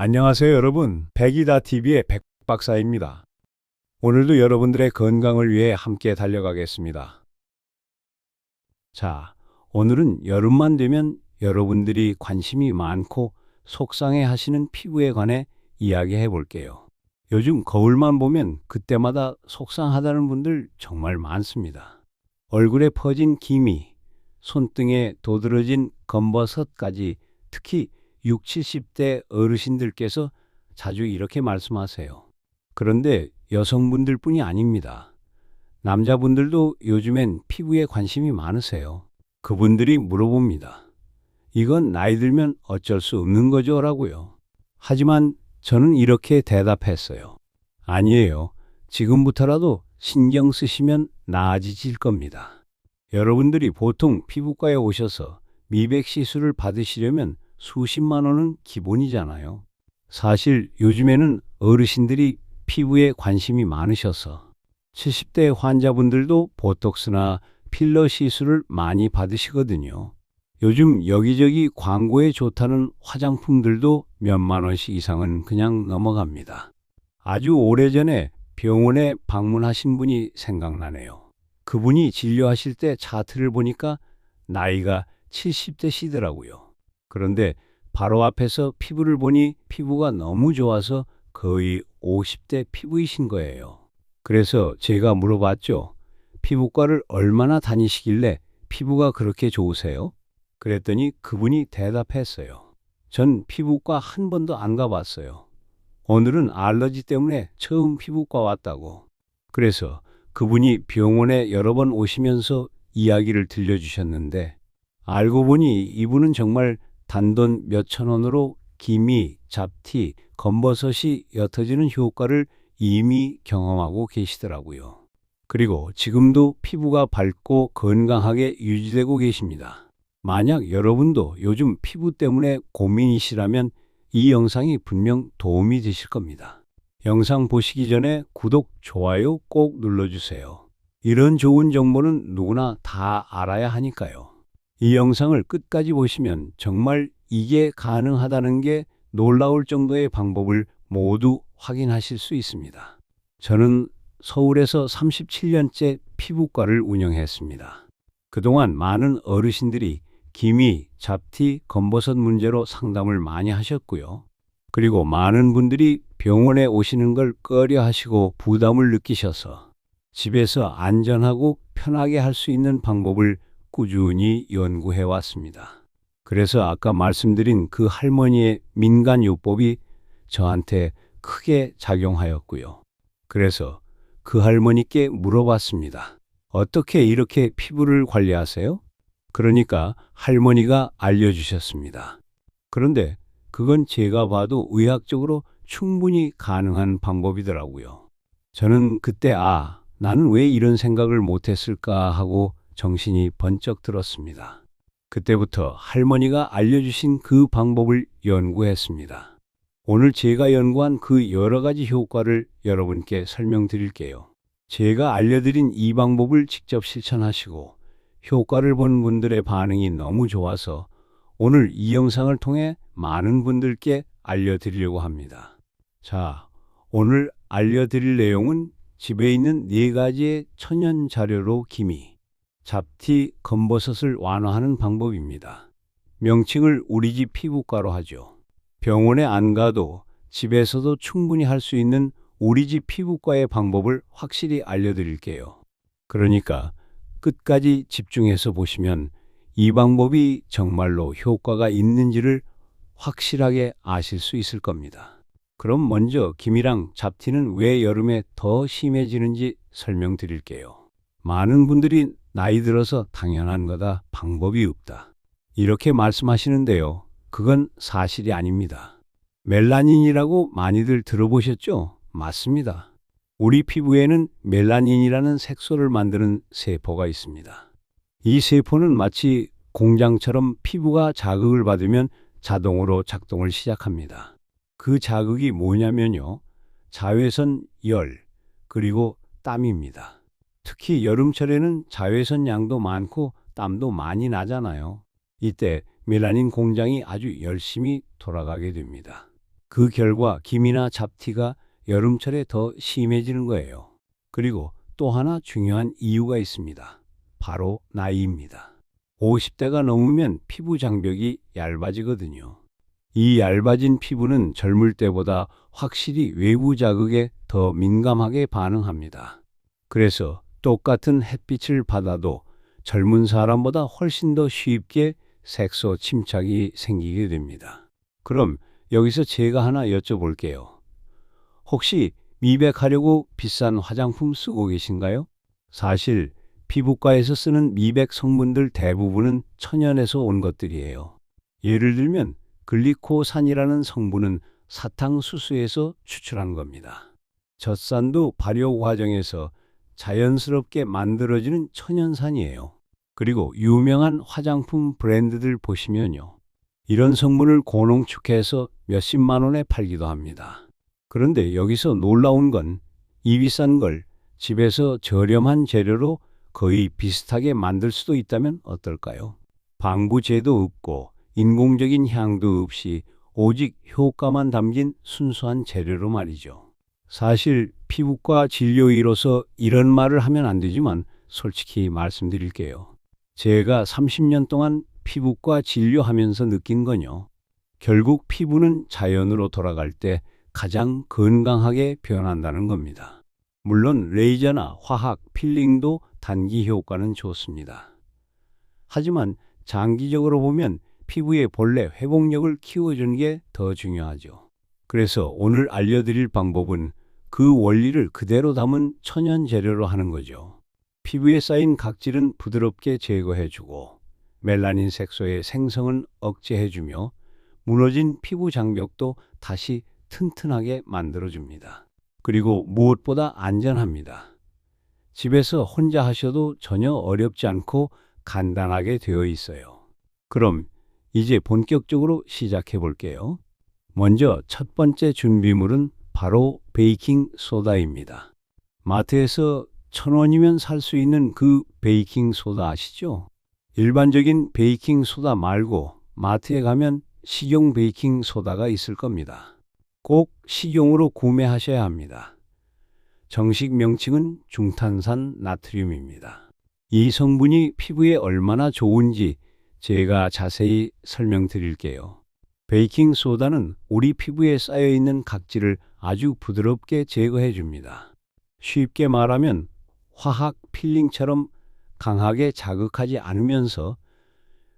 안녕하세요, 여러분. 백이다TV의 백박사입니다. 오늘도 여러분들의 건강을 위해 함께 달려가겠습니다. 자, 오늘은 여름만 되면 여러분들이 관심이 많고 속상해 하시는 피부에 관해 이야기해 볼게요. 요즘 거울만 보면 그때마다 속상하다는 분들 정말 많습니다. 얼굴에 퍼진 기미, 손등에 도드러진 검버섯까지 특히 6, 70대 어르신들께서 자주 이렇게 말씀하세요. 그런데 여성분들뿐이 아닙니다. 남자분들도 요즘엔 피부에 관심이 많으세요. 그분들이 물어봅니다. 이건 나이 들면 어쩔 수 없는 거죠? 라고요. 하지만 저는 이렇게 대답했어요. 아니에요. 지금부터라도 신경 쓰시면 나아지실 겁니다. 여러분들이 보통 피부과에 오셔서 미백 시술을 받으시려면 수십만 원은 기본이잖아요. 사실 요즘에는 어르신들이 피부에 관심이 많으셔서 70대 환자분들도 보톡스나 필러 시술을 많이 받으시거든요. 요즘 여기저기 광고에 좋다는 화장품들도 몇만 원씩 이상은 그냥 넘어갑니다. 아주 오래전에 병원에 방문하신 분이 생각나네요. 그분이 진료하실 때 차트를 보니까 나이가 70대시더라고요. 그런데 바로 앞에서 피부를 보니 피부가 너무 좋아서 거의 50대 피부이신 거예요. 그래서 제가 물어봤죠. 피부과를 얼마나 다니시길래 피부가 그렇게 좋으세요? 그랬더니 그분이 대답했어요. 전 피부과 한 번도 안 가봤어요. 오늘은 알러지 때문에 처음 피부과 왔다고. 그래서 그분이 병원에 여러 번 오시면서 이야기를 들려주셨는데 알고 보니 이분은 정말 단돈 몇천 원으로 기미, 잡티, 검버섯이 옅어지는 효과를 이미 경험하고 계시더라고요. 그리고 지금도 피부가 밝고 건강하게 유지되고 계십니다. 만약 여러분도 요즘 피부 때문에 고민이시라면 이 영상이 분명 도움이 되실 겁니다. 영상 보시기 전에 구독, 좋아요 꼭 눌러주세요. 이런 좋은 정보는 누구나 다 알아야 하니까요. 이 영상을 끝까지 보시면 정말 이게 가능하다는 게 놀라울 정도의 방법을 모두 확인하실 수 있습니다. 저는 서울에서 37년째 피부과를 운영했습니다. 그동안 많은 어르신들이 기미, 잡티, 검버섯 문제로 상담을 많이 하셨고요. 그리고 많은 분들이 병원에 오시는 걸 꺼려 하시고 부담을 느끼셔서 집에서 안전하고 편하게 할 수 있는 방법을 꾸준히 연구해 왔습니다. 그래서 아까 말씀드린 그 할머니의 민간요법이 저한테 크게 작용하였고요. 그래서 그 할머니께 물어봤습니다. 어떻게 이렇게 피부를 관리하세요? 그러니까 할머니가 알려주셨습니다. 그런데 그건 제가 봐도 의학적으로 충분히 가능한 방법이더라고요. 저는 그때 나는 왜 이런 생각을 못했을까 하고 정신이 번쩍 들었습니다. 그때부터 할머니가 알려주신 그 방법을 연구했습니다. 오늘 제가 연구한 그 여러 가지 효과를 여러분께 설명드릴게요. 제가 알려드린 이 방법을 직접 실천하시고 효과를 본 분들의 반응이 너무 좋아서 오늘 이 영상을 통해 많은 분들께 알려드리려고 합니다. 자, 오늘 알려드릴 내용은 집에 있는 4가지의 천연 자료로 기미, 잡티, 검버섯을 완화하는 방법입니다. 명칭을 우리 집 피부과로 하죠. 병원에 안 가도 집에서도 충분히 할 수 있는 우리 집 피부과의 방법을 확실히 알려드릴게요. 그러니까 끝까지 집중해서 보시면 이 방법이 정말로 효과가 있는지를 확실하게 아실 수 있을 겁니다. 그럼 먼저 기미랑 잡티는 왜 여름에 더 심해지는지 설명드릴게요. 많은 분들이 나이 들어서 당연한 거다, 방법이 없다, 이렇게 말씀하시는데요. 그건 사실이 아닙니다. 멜라닌이라고 많이들 들어보셨죠? 맞습니다. 우리 피부에는 멜라닌이라는 색소를 만드는 세포가 있습니다. 이 세포는 마치 공장처럼 피부가 자극을 받으면 자동으로 작동을 시작합니다. 그 자극이 뭐냐면요. 자외선, 열, 그리고 땀입니다. 특히 여름철에는 자외선 양도 많고 땀도 많이 나잖아요. 이때 멜라닌 공장이 아주 열심히 돌아가게 됩니다. 그 결과 기미나 잡티가 여름철에 더 심해지는 거예요. 그리고 또 하나 중요한 이유가 있습니다. 바로 나이입니다. 50대가 넘으면 피부 장벽이 얇아지거든요. 이 얇아진 피부는 젊을 때보다 확실히 외부 자극에 더 민감하게 반응합니다. 그래서 똑같은 햇빛을 받아도 젊은 사람보다 훨씬 더 쉽게 색소 침착이 생기게 됩니다. 그럼 여기서 제가 하나 여쭤볼게요. 혹시 미백하려고 비싼 화장품 쓰고 계신가요? 사실 피부과에서 쓰는 미백 성분들 대부분은 천연에서 온 것들이에요. 예를 들면 글리코산이라는 성분은 사탕수수에서 추출한 겁니다. 젖산도 발효 과정에서 자연스럽게 만들어지는 천연산이에요. 그리고 유명한 화장품 브랜드들 보시면요. 이런 성분을 고농축해서 몇십만 원에 팔기도 합니다. 그런데 여기서 놀라운 건 이 비싼 걸 집에서 저렴한 재료로 거의 비슷하게 만들 수도 있다면 어떨까요? 방부제도 없고 인공적인 향도 없이 오직 효과만 담긴 순수한 재료로 말이죠. 사실 피부과 진료의로서 이런 말을 하면 안 되지만 솔직히 말씀드릴게요. 제가 30년 동안 피부과 진료하면서 느낀 건요. 결국 피부는 자연으로 돌아갈 때 가장 건강하게 변한다는 겁니다. 물론 레이저나 화학, 필링도 단기 효과는 좋습니다. 하지만 장기적으로 보면 피부의 본래 회복력을 키워주는 게 더 중요하죠. 그래서 오늘 알려드릴 방법은 그 원리를 그대로 담은 천연 재료로 하는 거죠. 피부에 쌓인 각질은 부드럽게 제거해주고 멜라닌 색소의 생성은 억제해주며 무너진 피부 장벽도 다시 튼튼하게 만들어줍니다. 그리고 무엇보다 안전합니다. 집에서 혼자 하셔도 전혀 어렵지 않고 간단하게 되어 있어요. 그럼 이제 본격적으로 시작해 볼게요. 먼저 첫 번째 준비물은 바로 베이킹 소다입니다. 마트에서 1,000원이면 살 수 있는 그 베이킹 소다 아시죠? 일반적인 베이킹 소다 말고 마트에 가면 식용 베이킹 소다가 있을 겁니다. 꼭 식용으로 구매하셔야 합니다. 정식 명칭은 중탄산 나트륨입니다. 이 성분이 피부에 얼마나 좋은지 제가 자세히 설명드릴게요. 베이킹 소다는 우리 피부에 쌓여있는 각질을 아주 부드럽게 제거해 줍니다. 쉽게 말하면 화학 필링처럼 강하게 자극하지 않으면서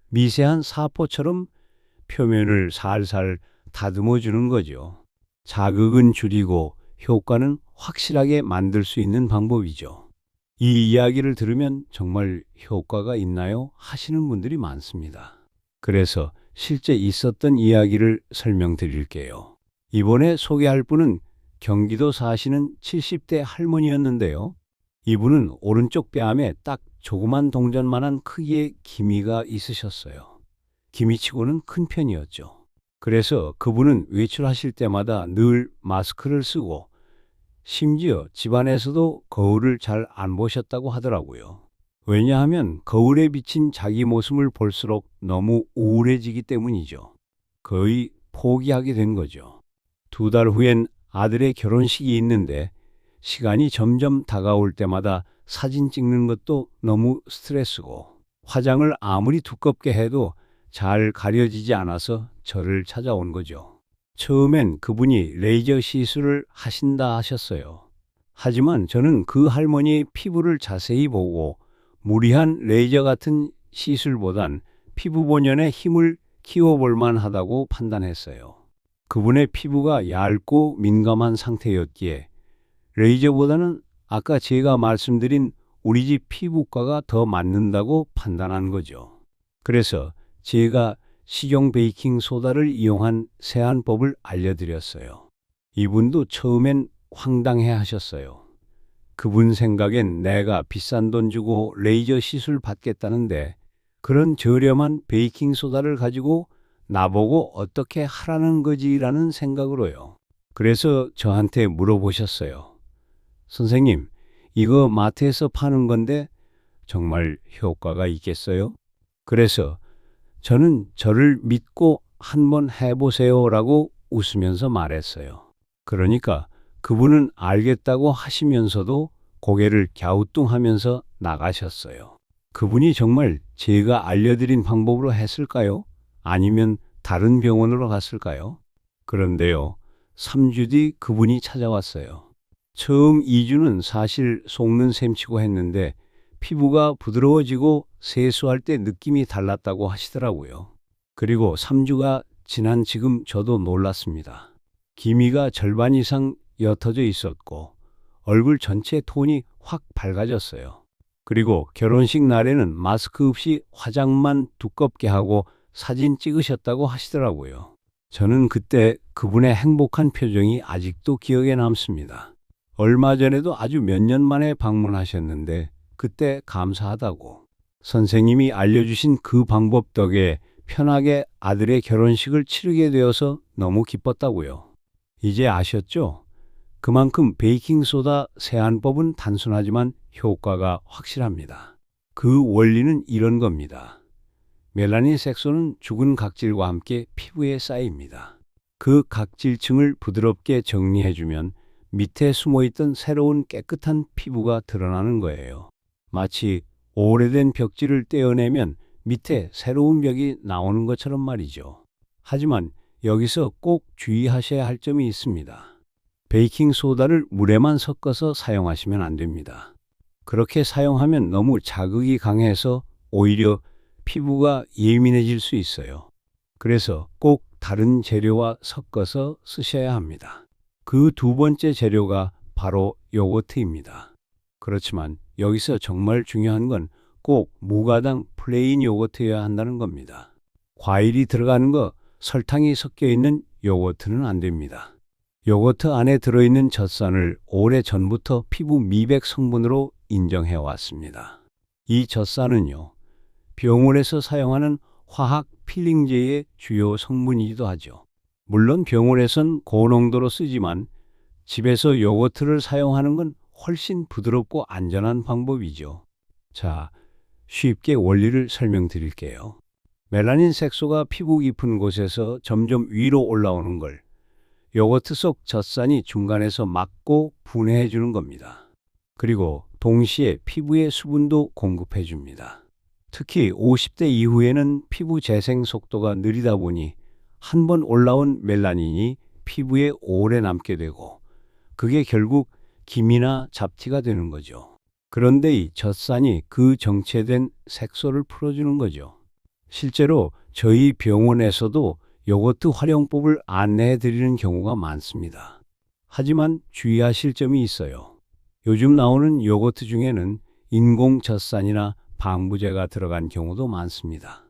미세한 사포처럼 표면을 살살 다듬어 주는 거죠. 자극은 줄이고 효과는 확실하게 만들 수 있는 방법이죠. 이 이야기를 들으면 정말 효과가 있나요? 하시는 분들이 많습니다. 그래서 실제 있었던 이야기를 설명드릴게요. 이번에 소개할 분은 경기도 사시는 70대 할머니였는데요. 이분은 오른쪽 뺨에 딱 조그만 동전만한 크기의 기미가 있으셨어요. 기미치고는 큰 편이었죠. 그래서 그분은 외출하실 때마다 늘 마스크를 쓰고 심지어 집안에서도 거울을 잘 안 보셨다고 하더라고요. 왜냐하면 거울에 비친 자기 모습을 볼수록 너무 우울해지기 때문이죠. 거의 포기하게 된 거죠. 2달 후엔 아들의 결혼식이 있는데 시간이 점점 다가올 때마다 사진 찍는 것도 너무 스트레스고 화장을 아무리 두껍게 해도 잘 가려지지 않아서 저를 찾아온 거죠. 처음엔 그분이 레이저 시술을 하신다 하셨어요. 하지만 저는 그 할머니의 피부를 자세히 보고 무리한 레이저 같은 시술보단 피부 본연의 힘을 키워볼 만하다고 판단했어요. 그분의 피부가 얇고 민감한 상태였기에 레이저보다는 아까 제가 말씀드린 우리 집 피부과가 더 맞는다고 판단한 거죠. 그래서 제가 식용 베이킹 소다를 이용한 세안법을 알려드렸어요. 이분도 처음엔 황당해 하셨어요. 그분 생각엔 내가 비싼 돈 주고 레이저 시술 받겠다는데 그런 저렴한 베이킹 소다를 가지고 나보고 어떻게 하라는 거지라는 생각으로요. 그래서 저한테 물어보셨어요. 선생님, 이거 마트에서 파는 건데 정말 효과가 있겠어요? 그래서 저는 저를 믿고 한번 해보세요라고 웃으면서 말했어요. 그러니까 그분은 알겠다고 하시면서도 고개를 갸우뚱하면서 나가셨어요. 그분이 정말 제가 알려드린 방법으로 했을까요? 아니면 다른 병원으로 갔을까요? 그런데요, 3주 뒤 그분이 찾아왔어요. 처음 2주는 사실 속는 셈치고 했는데 피부가 부드러워지고 세수할 때 느낌이 달랐다고 하시더라고요. 그리고 3주가 지난 지금 저도 놀랐습니다. 기미가 절반 이상 옅어져 있었고 얼굴 전체 톤이 확 밝아졌어요. 그리고 결혼식 날에는 마스크 없이 화장만 두껍게 하고 사진 찍으셨다고 하시더라고요. 저는 그때 그분의 행복한 표정이 아직도 기억에 남습니다. 얼마 전에도 아주 몇 년 만에 방문하셨는데 그때 감사하다고. 선생님이 알려주신 그 방법 덕에 편하게 아들의 결혼식을 치르게 되어서 너무 기뻤다고요. 이제 아셨죠? 그만큼 베이킹소다 세안법은 단순하지만 효과가 확실합니다. 그 원리는 이런 겁니다. 멜라닌 색소는 죽은 각질과 함께 피부에 쌓입니다. 그 각질층을 부드럽게 정리해주면 밑에 숨어있던 새로운 깨끗한 피부가 드러나는 거예요. 마치 오래된 벽지를 떼어내면 밑에 새로운 벽이 나오는 것처럼 말이죠. 하지만 여기서 꼭 주의하셔야 할 점이 있습니다. 베이킹소다를 물에만 섞어서 사용하시면 안 됩니다. 그렇게 사용하면 너무 자극이 강해서 오히려 피부가 예민해질 수 있어요. 그래서 꼭 다른 재료와 섞어서 쓰셔야 합니다. 그 두 번째 재료가 바로 요거트입니다. 그렇지만 여기서 정말 중요한 건 꼭 무가당 플레인 요거트여야 한다는 겁니다. 과일이 들어가는 거, 설탕이 섞여 있는 요거트는 안 됩니다. 요거트 안에 들어있는 젖산을 오래전부터 피부 미백 성분으로 인정해 왔습니다. 이 젖산은요, 병원에서 사용하는 화학 필링제의 주요 성분이기도 하죠. 물론 병원에선 고농도로 쓰지만 집에서 요거트를 사용하는 건 훨씬 부드럽고 안전한 방법이죠. 자, 쉽게 원리를 설명드릴게요. 멜라닌 색소가 피부 깊은 곳에서 점점 위로 올라오는 걸 요거트 속 젖산이 중간에서 막고 분해해 주는 겁니다. 그리고 동시에 피부에 수분도 공급해 줍니다. 특히 50대 이후에는 피부 재생 속도가 느리다 보니 한 번 올라온 멜라닌이 피부에 오래 남게 되고 그게 결국 기미나 잡티가 되는 거죠. 그런데 이 젖산이 그 정체된 색소를 풀어주는 거죠. 실제로 저희 병원에서도 요거트 활용법을 안내해 드리는 경우가 많습니다. 하지만 주의하실 점이 있어요. 요즘 나오는 요거트 중에는 인공 젖산이나 방부제가 들어간 경우도 많습니다.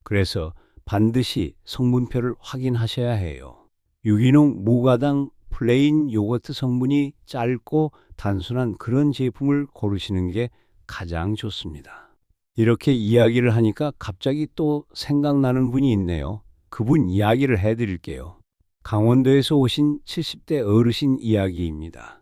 그래서 반드시 성분표를 확인하셔야 해요. 유기농 무가당 플레인 요거트 성분이 짧고 단순한 그런 제품을 고르시는 게 가장 좋습니다. 이렇게 이야기를 하니까 갑자기 또 생각나는 분이 있네요. 그분 이야기를 해드릴게요. 강원도에서 오신 70대 어르신 이야기입니다.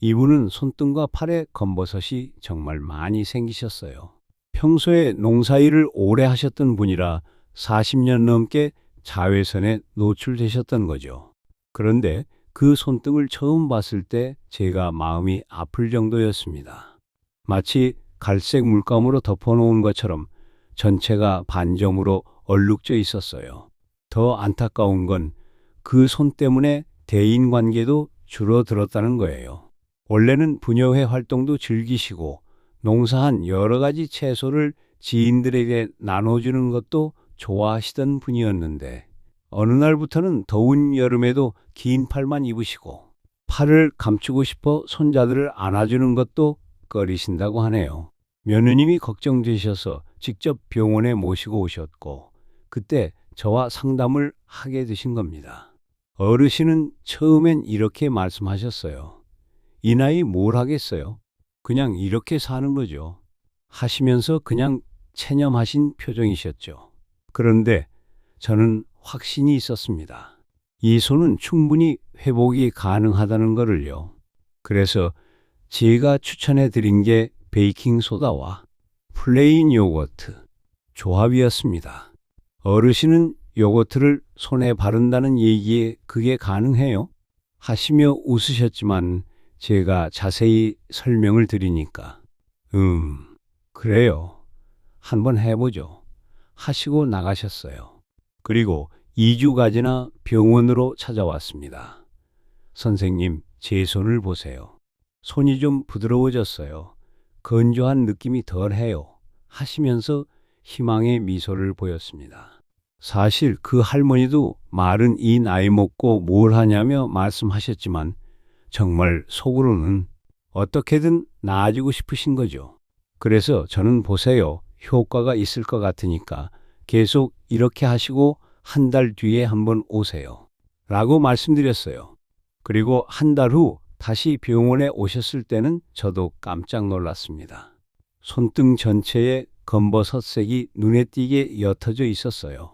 이분은 손등과 팔에 검버섯이 정말 많이 생기셨어요. 평소에 농사일을 오래 하셨던 분이라 40년 넘게 자외선에 노출되셨던 거죠. 그런데 그 손등을 처음 봤을 때 제가 마음이 아플 정도였습니다. 마치 갈색 물감으로 덮어놓은 것처럼 전체가 반점으로 얼룩져 있었어요. 더 안타까운 건 그 손 때문에 대인관계도 줄어들었다는 거예요. 원래는 부녀회 활동도 즐기시고 농사한 여러 가지 채소를 지인들에게 나눠주는 것도 좋아하시던 분이었는데 어느 날부터는 더운 여름에도 긴 팔만 입으시고 팔을 감추고 싶어 손자들을 안아주는 것도 꺼리신다고 하네요. 며느님이 걱정되셔서 직접 병원에 모시고 오셨고 그때 저와 상담을 하게 되신 겁니다. 어르신은 처음엔 이렇게 말씀하셨어요. 이 나이 뭘 하겠어요? 그냥 이렇게 사는 거죠. 하시면서 그냥 체념하신 표정이셨죠. 그런데 저는 확신이 있었습니다. 이 손은 충분히 회복이 가능하다는 거를요. 그래서 제가 추천해 드린 게 베이킹소다와 플레인 요거트 조합이었습니다. 어르신은 요거트를 손에 바른다는 얘기에 그게 가능해요? 하시며 웃으셨지만 제가 자세히 설명을 드리니까 그래요. 한번 해보죠. 하시고 나가셨어요. 그리고 2주가 지나 병원으로 찾아왔습니다. 선생님, 제 손을 보세요. 손이 좀 부드러워졌어요. 건조한 느낌이 덜해요. 하시면서 희망의 미소를 보였습니다. 사실 그 할머니도 말은 이 나이 먹고 뭘 하냐며 말씀하셨지만 정말 속으로는 어떻게든 나아지고 싶으신 거죠. 그래서 저는 보세요. 효과가 있을 것 같으니까 계속 이렇게 하시고 한 달 뒤에 한번 오세요. 라고 말씀드렸어요. 그리고 한 달 후 다시 병원에 오셨을 때는 저도 깜짝 놀랐습니다. 손등 전체에 검버섯색이 눈에 띄게 옅어져 있었어요.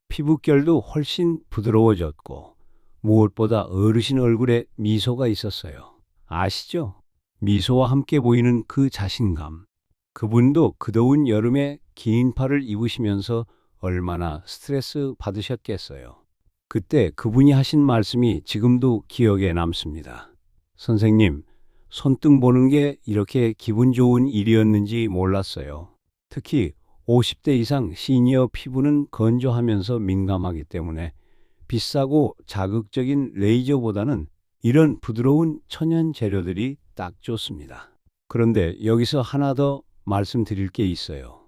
피부결도 훨씬 부드러워졌고 무엇보다 어르신 얼굴에 미소가 있었어요. 아시죠? 미소와 함께 보이는 그 자신감. 그분도 그 더운 여름에 긴 팔을 입으시면서 얼마나 스트레스 받으셨겠어요. 그때 그분이 하신 말씀이 지금도 기억에 남습니다. 선생님, 손등 보는 게 이렇게 기분 좋은 일이었는지 몰랐어요. 특히 50대 이상 시니어 피부는 건조하면서 민감하기 때문에 비싸고 자극적인 레이저보다는 이런 부드러운 천연 재료들이 딱 좋습니다. 그런데 여기서 하나 더 말씀드릴 게 있어요.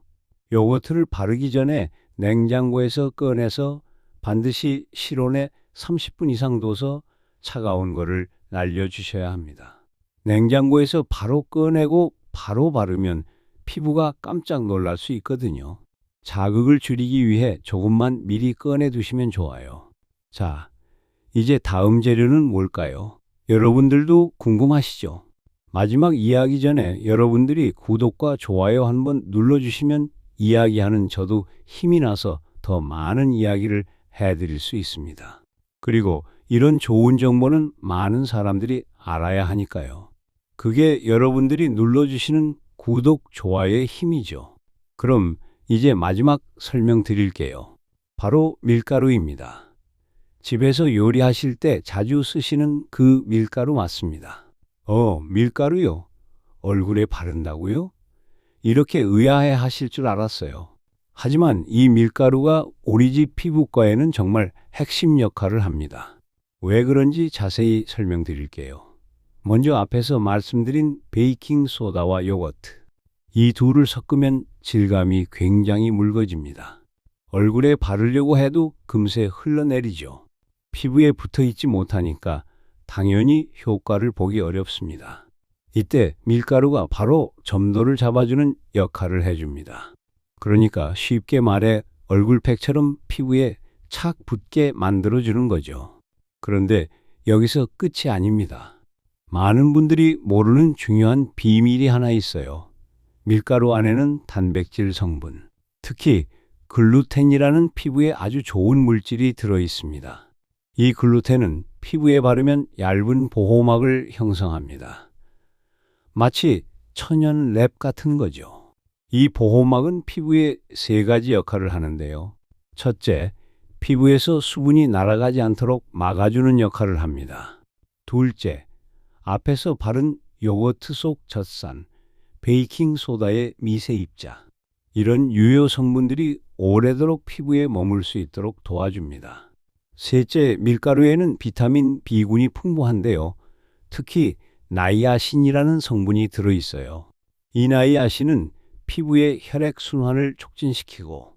요거트를 바르기 전에 냉장고에서 꺼내서 반드시 실온에 30분 이상 둬서 차가운 거를 날려주셔야 합니다. 냉장고에서 바로 꺼내고 바로 바르면 피부가 깜짝 놀랄 수 있거든요. 자극을 줄이기 위해 조금만 미리 꺼내 두시면 좋아요. 자, 이제 다음 재료는 뭘까요? 여러분들도 궁금하시죠? 마지막 이야기 전에 여러분들이 구독과 좋아요 한번 눌러주시면 이야기하는 저도 힘이 나서 더 많은 이야기를 해드릴 수 있습니다. 그리고 이런 좋은 정보는 많은 사람들이 알아야 하니까요. 그게 여러분들이 눌러주시는 구독, 좋아요의 힘이죠. 그럼 이제 마지막 설명드릴게요. 바로 밀가루입니다. 집에서 요리하실 때 자주 쓰시는 그 밀가루 맞습니다. 밀가루요? 얼굴에 바른다고요? 이렇게 의아해 하실 줄 알았어요. 하지만 이 밀가루가 우리 집 피부과에는 정말 핵심 역할을 합니다. 왜 그런지 자세히 설명드릴게요. 먼저 앞에서 말씀드린 베이킹 소다와 요거트. 이 둘을 섞으면 질감이 굉장히 묽어집니다. 얼굴에 바르려고 해도 금세 흘러내리죠. 피부에 붙어 있지 못하니까 당연히 효과를 보기 어렵습니다. 이때 밀가루가 바로 점도를 잡아주는 역할을 해줍니다. 그러니까 쉽게 말해 얼굴팩처럼 피부에 착 붙게 만들어주는 거죠. 그런데 여기서 끝이 아닙니다. 많은 분들이 모르는 중요한 비밀이 하나 있어요. 밀가루 안에는 단백질 성분, 특히 글루텐이라는 피부에 아주 좋은 물질이 들어 있습니다. 이 글루텐은 피부에 바르면 얇은 보호막을 형성합니다. 마치 천연 랩 같은 거죠. 이 보호막은 피부에 세 가지 역할을 하는데요. 첫째, 피부에서 수분이 날아가지 않도록 막아주는 역할을 합니다. 둘째, 앞에서 바른 요거트 속 젖산, 베이킹 소다의 미세 입자. 이런 유효 성분들이 오래도록 피부에 머물 수 있도록 도와줍니다. 셋째, 밀가루에는 비타민 B군이 풍부한데요. 특히 나이아신이라는 성분이 들어있어요. 이 나이아신은 피부의 혈액순환을 촉진시키고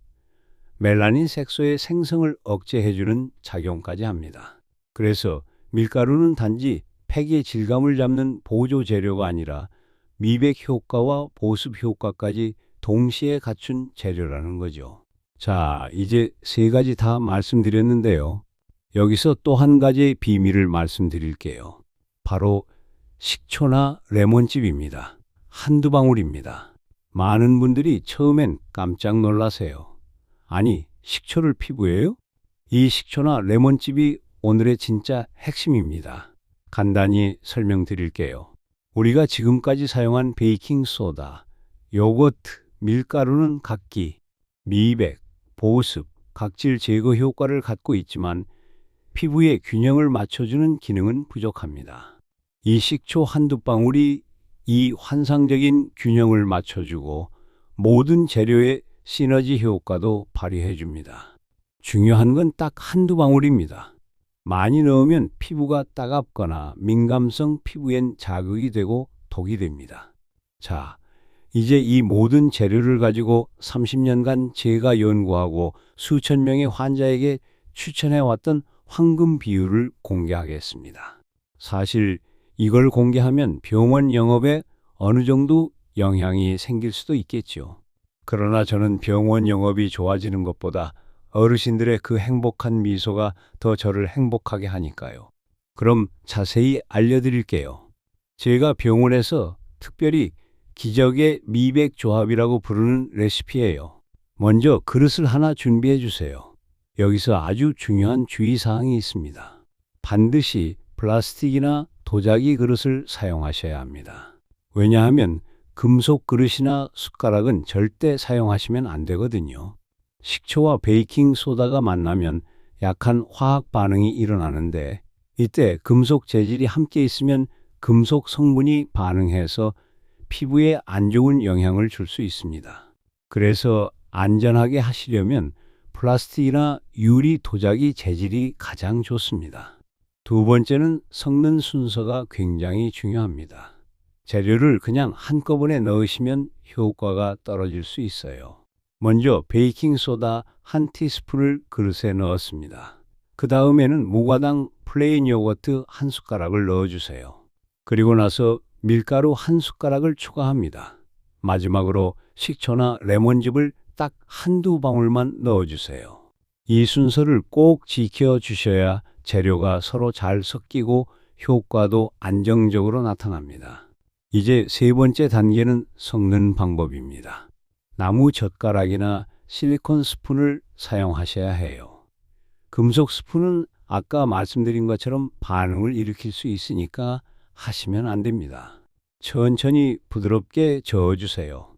멜라닌 색소의 생성을 억제해주는 작용까지 합니다. 그래서 밀가루는 단지 팩의 질감을 잡는 보조 재료가 아니라 미백 효과와 보습 효과까지 동시에 갖춘 재료라는 거죠. 자, 이제 세 가지 다 말씀드렸는데요. 여기서 또 한 가지의 비밀을 말씀드릴게요. 바로 식초나 레몬즙입니다. 한두 방울입니다. 많은 분들이 처음엔 깜짝 놀라세요. 아니, 식초를 피부에요? 이 식초나 레몬즙이 오늘의 진짜 핵심입니다. 간단히 설명드릴게요. 우리가 지금까지 사용한 베이킹 소다, 요거트, 밀가루는 각기 미백, 보습, 각질 제거 효과를 갖고 있지만 피부의 균형을 맞춰주는 기능은 부족합니다. 이 식초 한두 방울이 이 환상적인 균형을 맞춰주고 모든 재료의 시너지 효과도 발휘해 줍니다. 중요한 건 딱 한두 방울입니다. 많이 넣으면 피부가 따갑거나 민감성 피부엔 자극이 되고 독이 됩니다. 자, 이제 이 모든 재료를 가지고 30년간 제가 연구하고 수천 명의 환자에게 추천해왔던 황금 비율을 공개하겠습니다. 사실 이걸 공개하면 병원 영업에 어느 정도 영향이 생길 수도 있겠죠. 그러나 저는 병원 영업이 좋아지는 것보다 어르신들의 그 행복한 미소가 더 저를 행복하게 하니까요. 그럼 자세히 알려드릴게요. 제가 병원에서 특별히 기적의 미백 조합이라고 부르는 레시피예요. 먼저 그릇을 하나 준비해 주세요. 여기서 아주 중요한 주의사항이 있습니다. 반드시 플라스틱이나 도자기 그릇을 사용하셔야 합니다. 왜냐하면 금속 그릇이나 숟가락은 절대 사용하시면 안 되거든요. 식초와 베이킹 소다가 만나면 약한 화학 반응이 일어나는데 이때 금속 재질이 함께 있으면 금속 성분이 반응해서 피부에 안 좋은 영향을 줄 수 있습니다. 그래서 안전하게 하시려면 플라스틱이나 유리 도자기 재질이 가장 좋습니다. 두 번째는 섞는 순서가 굉장히 중요합니다. 재료를 그냥 한꺼번에 넣으시면 효과가 떨어질 수 있어요. 먼저 베이킹소다 한 티스푼을 그릇에 넣었습니다. 그 다음에는 무과당 플레인 요거트 한 숟가락을 넣어주세요. 그리고 나서 밀가루 한 숟가락을 추가합니다. 마지막으로 식초나 레몬즙을 딱 한두 방울만 넣어주세요. 이 순서를 꼭 지켜주셔야 재료가 서로 잘 섞이고 효과도 안정적으로 나타납니다. 이제 세 번째 단계는 섞는 방법입니다. 나무 젓가락이나 실리콘 스푼을 사용하셔야 해요. 금속 스푼은 아까 말씀드린 것처럼 반응을 일으킬 수 있으니까 하시면 안 됩니다. 천천히 부드럽게 저어주세요.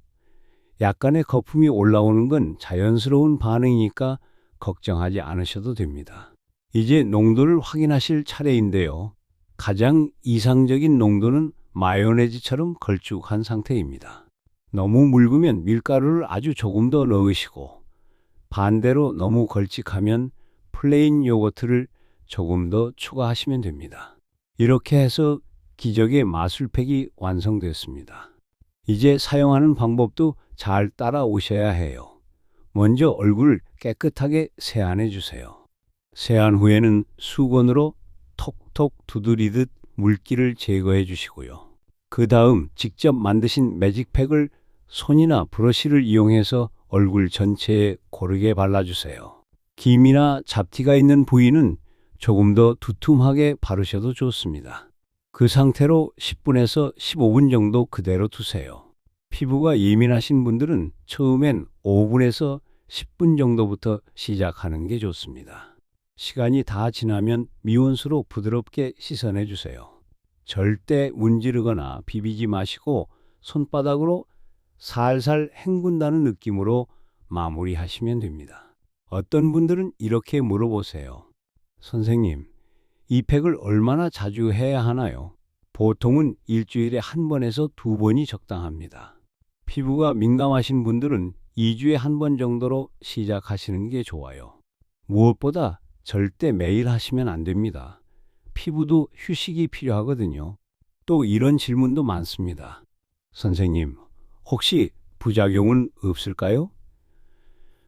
약간의 거품이 올라오는 건 자연스러운 반응이니까 걱정하지 않으셔도 됩니다. 이제 농도를 확인하실 차례인데요. 가장 이상적인 농도는 마요네즈처럼 걸쭉한 상태입니다. 너무 묽으면 밀가루를 아주 조금 더 넣으시고 반대로 너무 걸쭉하면 플레인 요거트를 조금 더 추가하시면 됩니다. 이렇게 해서 기적의 마술팩이 완성됐습니다. 이제 사용하는 방법도 잘 따라오셔야 해요. 먼저 얼굴을 깨끗하게 세안해 주세요. 세안 후에는 수건으로 톡톡 두드리듯 물기를 제거해 주시고요. 그 다음 직접 만드신 매직팩을 손이나 브러쉬를 이용해서 얼굴 전체에 고르게 발라주세요. 김이나 잡티가 있는 부위는 조금 더 두툼하게 바르셔도 좋습니다. 그 상태로 10분에서 15분 정도 그대로 두세요. 피부가 예민하신 분들은 처음엔 5분에서 10분 정도부터 시작하는 게 좋습니다. 시간이 다 지나면 미온수로 부드럽게 씻어내 주세요. 절대 문지르거나 비비지 마시고 손바닥으로 살살 헹군다는 느낌으로 마무리하시면 됩니다. 어떤 분들은 이렇게 물어보세요. 선생님, 이 팩을 얼마나 자주 해야 하나요? 보통은 일주일에 한 번에서 두 번이 적당합니다. 피부가 민감하신 분들은 2주에 한 번 정도로 시작하시는 게 좋아요. 무엇보다 절대 매일 하시면 안 됩니다. 피부도 휴식이 필요하거든요. 또 이런 질문도 많습니다. 선생님, 혹시 부작용은 없을까요?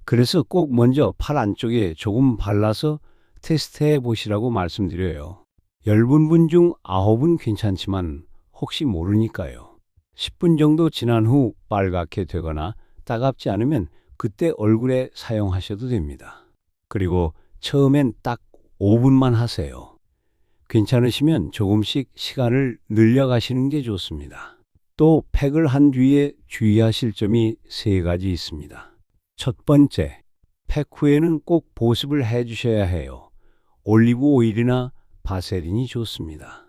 그래서 꼭 먼저 팔 안쪽에 조금 발라서 테스트해 보시라고 말씀드려요. 10분 중 9은 괜찮지만 혹시 모르니까요. 10분 정도 지난 후 빨갛게 되거나 따갑지 않으면 그때 얼굴에 사용하셔도 됩니다. 그리고 처음엔 딱 5분만 하세요. 괜찮으시면 조금씩 시간을 늘려가시는 게 좋습니다. 또 팩을 한 뒤에 주의하실 점이 세 가지 있습니다. 첫 번째, 팩 후에는 꼭 보습을 해 주셔야 해요. 올리브 오일이나 바세린이 좋습니다.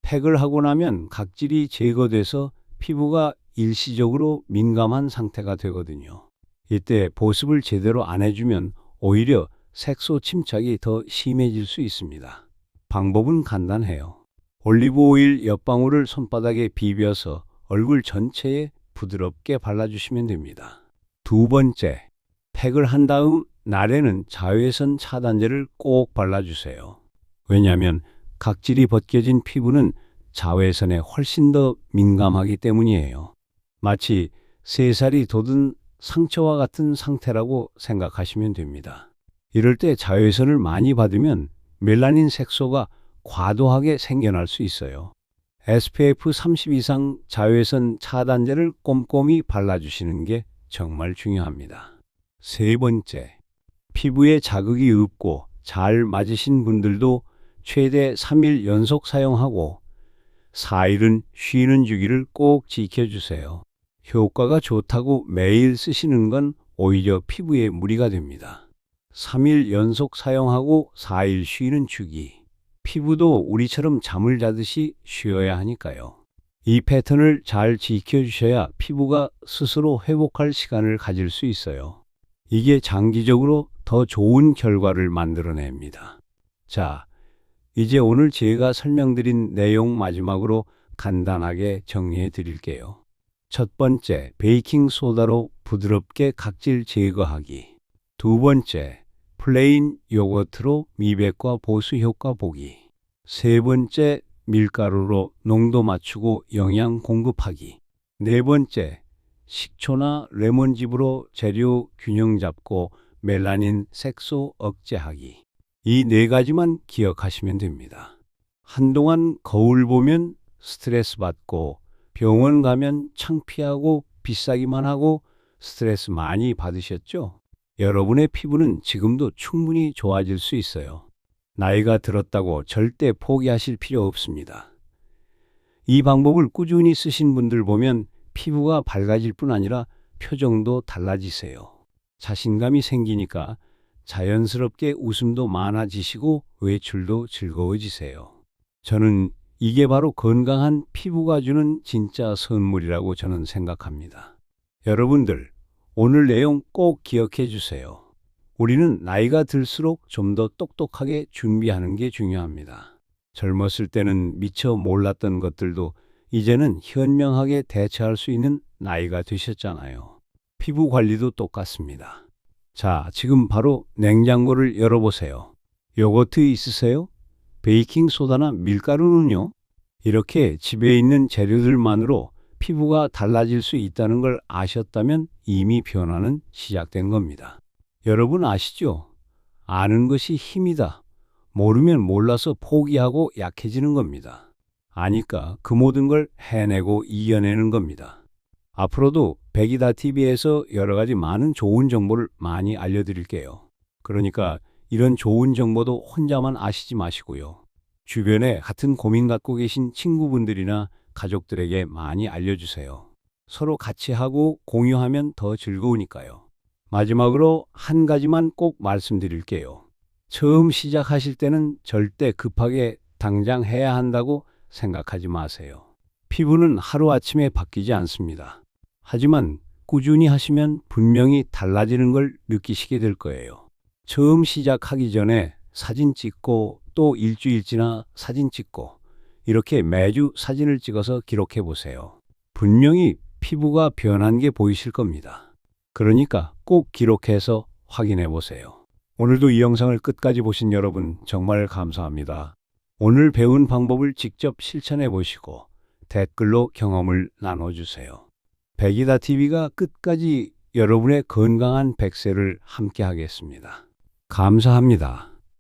팩을 하고 나면 각질이 제거돼서 피부가 일시적으로 민감한 상태가 되거든요. 이때 보습을 제대로 안 해주면 오히려 색소 침착이 더 심해질 수 있습니다. 방법은 간단해요. 올리브 오일 몇 방울을 손바닥에 비벼서 얼굴 전체에 부드럽게 발라주시면 됩니다. 두 번째, 팩을 한 다음 날에는 자외선 차단제를 꼭 발라주세요. 왜냐하면 각질이 벗겨진 피부는 자외선에 훨씬 더 민감하기 때문이에요. 마치 3살이 돋은 상처와 같은 상태라고 생각하시면 됩니다. 이럴 때 자외선을 많이 받으면 멜라닌 색소가 과도하게 생겨날 수 있어요. SPF 30 이상 자외선 차단제를 꼼꼼히 발라주시는 게 정말 중요합니다. 세 번째, 피부에 자극이 없고 잘 맞으신 분들도 최대 3일 연속 사용하고 4일은 쉬는 주기를 꼭 지켜주세요. 효과가 좋다고 매일 쓰시는 건 오히려 피부에 무리가 됩니다. 3일 연속 사용하고 4일 쉬는 주기. 피부도 우리처럼 잠을 자듯이 쉬어야 하니까요. 이 패턴을 잘 지켜주셔야 피부가 스스로 회복할 시간을 가질 수 있어요. 이게 장기적으로 더 좋은 결과를 만들어냅니다. 자, 이제 오늘 제가 설명드린 내용 마지막으로 간단하게 정리해 드릴게요. 첫 번째, 베이킹 소다로 부드럽게 각질 제거하기. 두 번째, 플레인 요거트로 미백과 보수 효과 보기. 세 번째, 밀가루로 농도 맞추고 영양 공급하기. 네 번째, 식초나 레몬즙으로 재료 균형 잡고 멜라닌 색소 억제하기. 이 네 가지만 기억하시면 됩니다. 한동안 거울 보면 스트레스 받고 병원 가면 창피하고 비싸기만 하고 스트레스 많이 받으셨죠? 여러분의 피부는 지금도 충분히 좋아질 수 있어요. 나이가 들었다고 절대 포기하실 필요 없습니다. 이 방법을 꾸준히 쓰신 분들 보면 피부가 밝아질 뿐 아니라 표정도 달라지세요. 자신감이 생기니까 자연스럽게 웃음도 많아지시고 외출도 즐거워지세요. 저는 이게 바로 건강한 피부가 주는 진짜 선물이라고 저는 생각합니다. 여러분들, 오늘 내용 꼭 기억해 주세요. 우리는 나이가 들수록 좀 더 똑똑하게 준비하는 게 중요합니다. 젊었을 때는 미처 몰랐던 것들도 이제는 현명하게 대처할 수 있는 나이가 되셨잖아요. 피부 관리도 똑같습니다. 자, 지금 바로 냉장고를 열어보세요. 요거트 있으세요? 베이킹 소다나 밀가루는요? 이렇게 집에 있는 재료들만으로 피부가 달라질 수 있다는 걸 아셨다면 이미 변화는 시작된 겁니다. 여러분 아시죠? 아는 것이 힘이다. 모르면 몰라서 포기하고 약해지는 겁니다. 아니까 그 모든 걸 해내고 이겨내는 겁니다. 앞으로도 백이다 TV에서 여러 가지 많은 좋은 정보를 많이 알려드릴게요. 그러니까 이런 좋은 정보도 혼자만 아시지 마시고요. 주변에 같은 고민 갖고 계신 친구분들이나 가족들에게 많이 알려주세요. 서로 같이 하고 공유하면 더 즐거우니까요. 마지막으로 한 가지만 꼭 말씀드릴게요. 처음 시작하실 때는 절대 급하게 당장 해야 한다고 생각하지 마세요. 피부는 하루아침에 바뀌지 않습니다. 하지만 꾸준히 하시면 분명히 달라지는 걸 느끼시게 될 거예요. 처음 시작하기 전에 사진 찍고 또 일주일 지나 사진 찍고 이렇게 매주 사진을 찍어서 기록해 보세요. 분명히 피부가 변한 게 보이실 겁니다. 그러니까 꼭 기록해서 확인해 보세요. 오늘도 이 영상을 끝까지 보신 여러분 정말 감사합니다. 오늘 배운 방법을 직접 실천해 보시고 댓글로 경험을 나눠주세요. 백이다 TV가 끝까지 여러분의 건강한 100세를 함께 하겠습니다. 감사합니다.